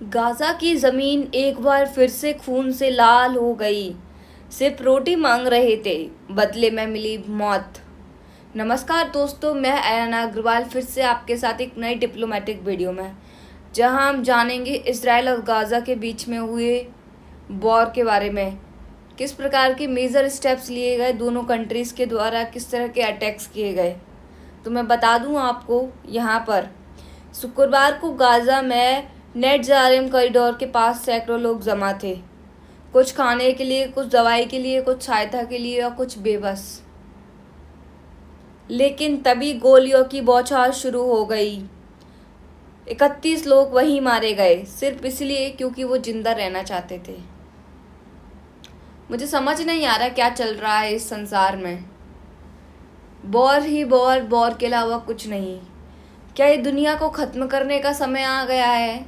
Gaza की ज़मीन एक बार फिर से खून से लाल हो गई। सिर्फ रोटी मांग रहे थे, बदले में मिली मौत। नमस्कार दोस्तों, मैं अयाना अग्रवाल फिर से आपके साथ एक नई डिप्लोमेटिक वीडियो में, जहां हम जानेंगे इसराइल और गाजा के बीच में हुए वॉर के बारे में। किस प्रकार के मेजर स्टेप्स लिए गए, दोनों कंट्रीज़ के द्वारा किस तरह के अटैक्स किए गए। तो मैं बता दूं आपको, यहाँ पर शुक्रवार को गाजा में नेटजारिम कॉरिडोर के पास सैकड़ों लोग जमा थे। कुछ खाने के लिए, कुछ दवाई के लिए, कुछ सहायता के लिए और कुछ बेबस। लेकिन तभी गोलियों की बौछार शुरू हो गई। 31 लोग वहीं मारे गए, सिर्फ इसलिए क्योंकि वो जिंदा रहना चाहते थे। मुझे समझ नहीं आ रहा क्या चल रहा है इस संसार में। वॉर ही वॉर, वॉर के अलावा कुछ नहीं। क्या ये दुनिया को ख़त्म करने का समय आ गया है?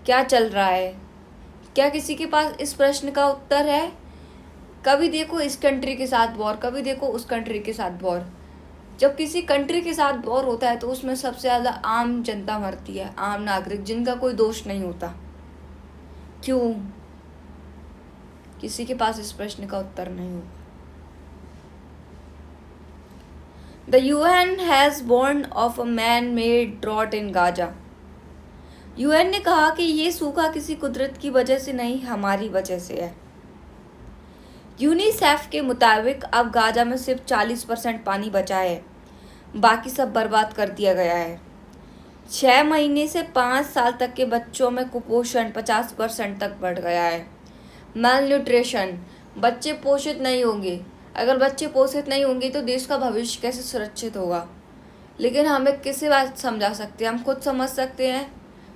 क्या चल रहा है? क्या किसी के पास इस प्रश्न का उत्तर है? कभी देखो इस कंट्री के साथ वॉर, कभी देखो उस कंट्री के साथ वॉर। जब किसी कंट्री के साथ वॉर होता है तो उसमें सबसे ज़्यादा आम जनता मरती है, आम नागरिक जिनका कोई दोष नहीं होता। क्यों? किसी के पास इस प्रश्न का उत्तर नहीं होगा। The UN has warned of a man-made drought in Gaza. UN ने कहा कि ये सूखा किसी कुदरत की वजह से नहीं, हमारी वजह से है। यूनिसेफ के मुताबिक अब गाजा में सिर्फ 40% पानी बचा है, बाकी सब बर्बाद कर दिया गया है। 6 महीने से 5 साल तक के बच्चों में कुपोषण 50% तक बढ़ गया है। मेलन्यूट्रिशन, बच्चे पोषित नहीं होंगे। अगर बच्चे पोषित नहीं होंगे तो देश का भविष्य कैसे सुरक्षित होगा? लेकिन हमें किसी बात समझा सकते हैं? हम खुद समझ सकते हैं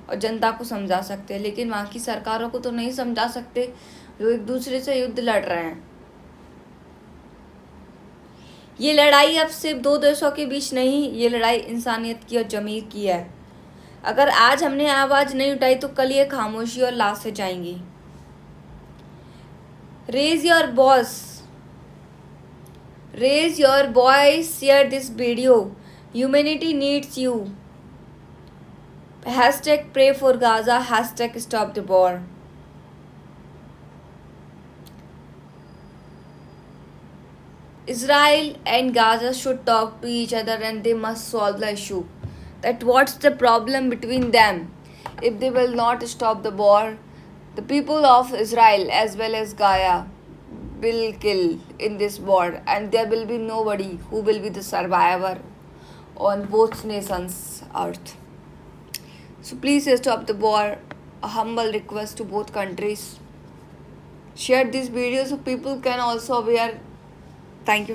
और जनता को समझा सकते हैं, लेकिन वहाँ की सरकारों को तो नहीं समझा सकते, जो एक दूसरे से युद्ध लड़ रहे हैं। ये लड़ाई अब सिर्फ दो देशों के बीच नहीं, ये लड़ाई इंसानियत की और ज़मीर की है। अगर आज हमने आवाज़ नहीं उठाई तो कल ये खामोशी और लाशें जाएंगी। Raise your voice, share this video. Humanity needs you. #pray for Gaza, #stop the war. Israel and Gaza should talk to each other and they must solve the issue. That what's the problem between them? If they will not stop the war, the people of Israel as well as Gaza will kill in this war, and there will be nobody who will be the survivor on both nations' earth. So please stop the war. A humble request to both countries. Share this video so people can also aware. Thank you.